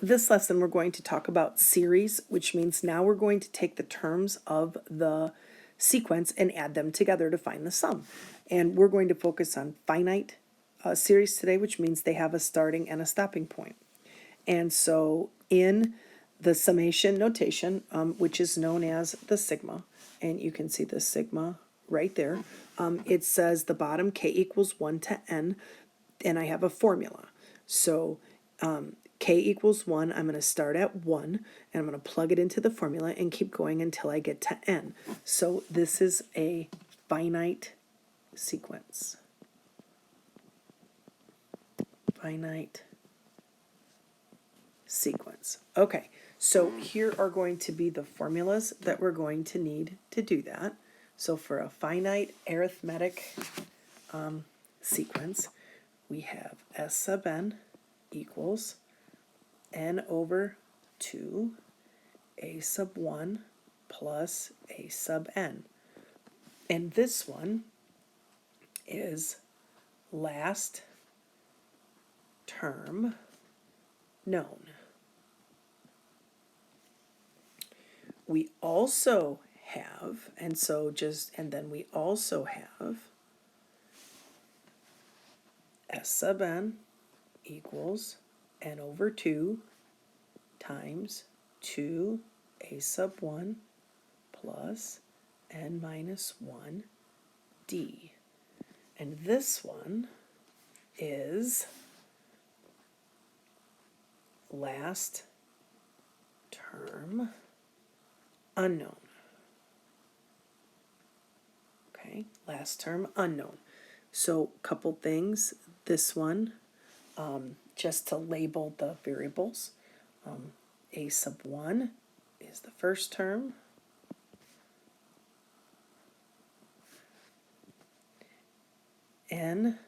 this lesson we're going to talk about series, which means now we're going to take the terms of the sequence and add them together to find the sum. And we're going to focus on finite series today, which means they have a starting and a stopping point. And so in the summation notation, which is known as the sigma, and you can see the sigma right there, it says the bottom k equals 1 to n, and I have a formula. So k equals 1, I'm going to start at 1, and I'm going to plug it into the formula and keep going until I get to n. So this is a finite sequence. Finite sequence. Okay, so here are going to be the formulas that we're going to need to do that. So for a finite arithmetic sequence, we have S sub n equals n over 2 a sub 1 plus a sub n. And this one is last term known. We also have, and then we also have S sub n equals n over 2 times 2 a sub 1 plus n minus 1 d. And this one is last term unknown. Okay, last term unknown. So a couple things. This one, just to label the variables, a sub 1 is the first term. N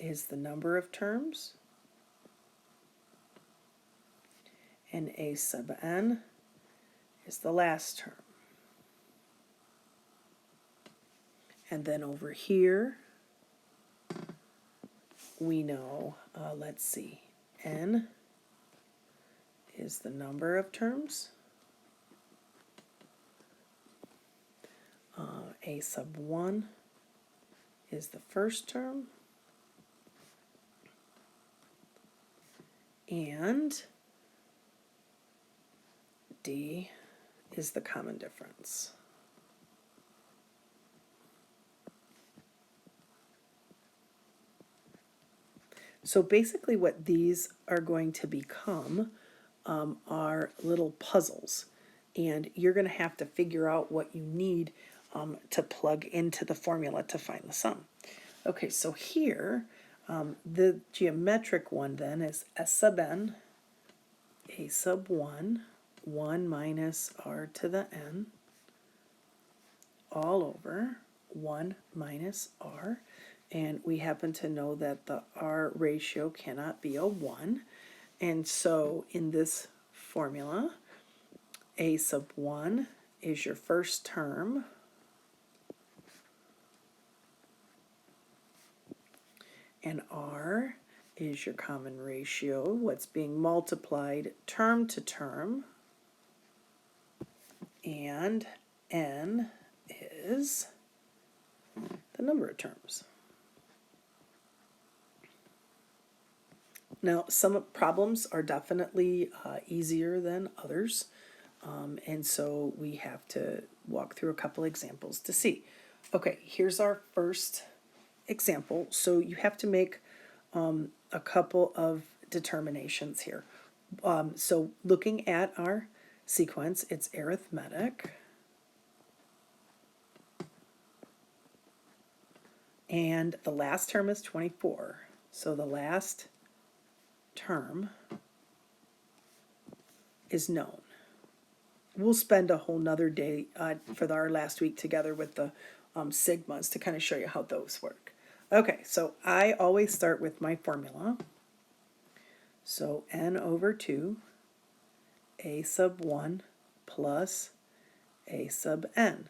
is the number of terms. And a sub n is the last term. And then over here, we know, let's see, n is the number of terms. A sub 1 is the first term. And d is the common difference. So basically what these are going to become are little puzzles. And you're going to have to figure out what you need to plug into the formula to find the sum. Okay, so here, the geometric one then is S sub n, a sub 1, 1 minus r to the n, all over 1 minus r. And we happen to know that the r ratio cannot be a 1. And so in this formula, a sub 1 is your first term. And r is your common ratio, what's being multiplied term to term. And n is the number of terms. Now, some problems are definitely easier than others, and so we have to walk through a couple examples to see. Okay, here's our first example. So you have to make a couple of determinations here. So looking at our sequence, it's arithmetic. And the last term is 24. So the last term is known. We'll spend a whole nother day for our last week together with the sigmas to kind of show you how those work. Okay, so I always start with my formula. So n over 2, a sub 1 plus a sub n.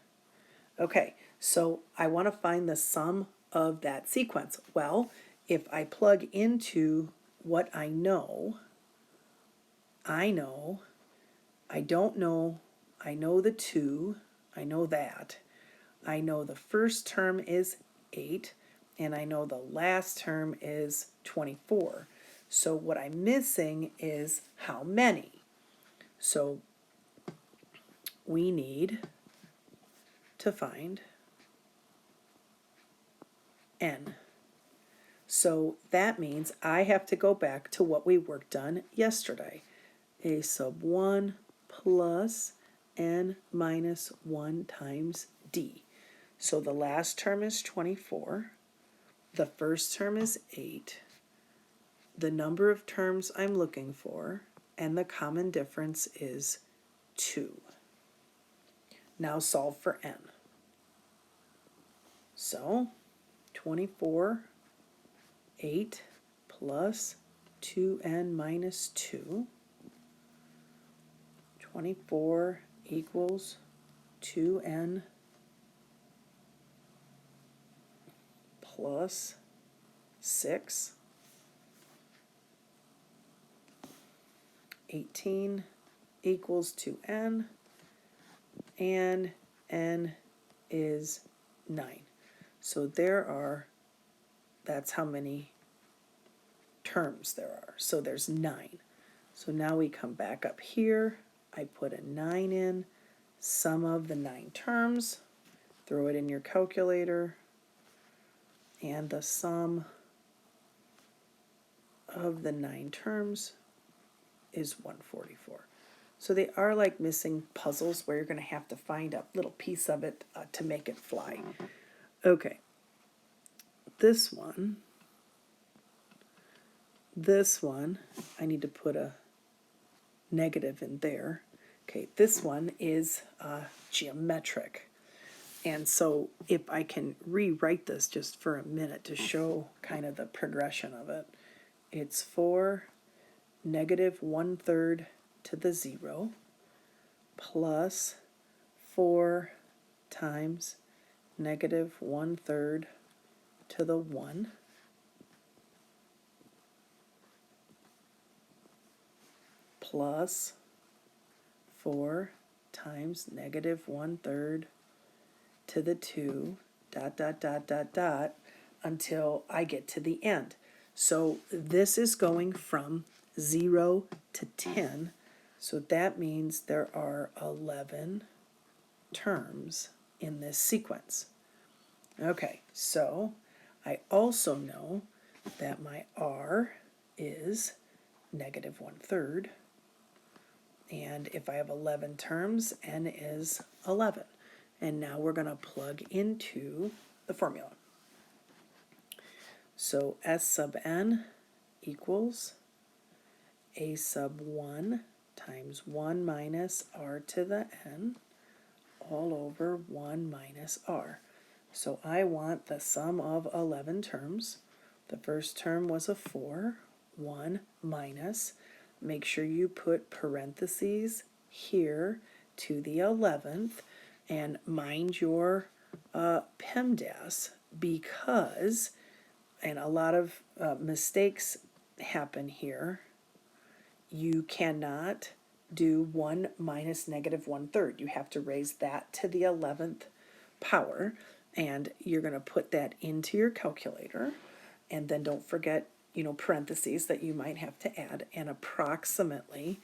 Okay, so I want to find the sum of that sequence. Well, if I plug into what I know, I don't know, I know the 2, I know that. I know the first term is 8, and I know the last term is 24. So what I'm missing is how many. So we need to find n. So that means I have to go back to what we worked on yesterday. A sub 1 plus n minus 1 times d. So the last term is 24. The first term is 8. The number of terms I'm looking for, and the common difference is 2. Now solve for n. So 24, 8 plus 2n minus 2. 24 equals 2n plus 6. 18 equals 2n, and n is 9. So that's how many terms there are. So there's 9. So now we come back up here. I put a 9 in, sum of the 9 terms, throw it in your calculator, and the sum of the 9 terms is 144. So they are like missing puzzles where you're going to have to find a little piece of it to make it fly. Okay, this one, I need to put a negative in there. Okay, this one is geometric. And so if I can rewrite this just for a minute to show kind of the progression of it, it's 4 negative 1/3 to the 0 plus 4 times negative 1/3 to the 1 plus 4 times negative 1/3 to the 2 dot dot dot dot dot until I get to the end. So this is going from 0 to 10, so that means there are 11 terms in this sequence. Okay, so I also know that my r is negative 1/3, and if I have 11 terms, n is 11. And now we're going to plug into the formula. So S sub n equals a sub 1 times 1 minus r to the n all over 1 minus r. So I want the sum of 11 terms. The first term was a 4, 1 minus. Make sure you put parentheses here to the 11th, and mind your PEMDAS, because, and a lot of mistakes happen here, you cannot do 1 minus negative 1/3. You have to raise that to the 11th power, and you're going to put that into your calculator, and then don't forget, parentheses that you might have to add, and approximately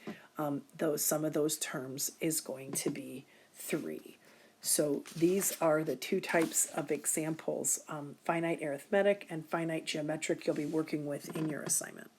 some of those terms is going to be 3. So these are the 2 types of examples, finite arithmetic and finite geometric, you'll be working with in your assignment.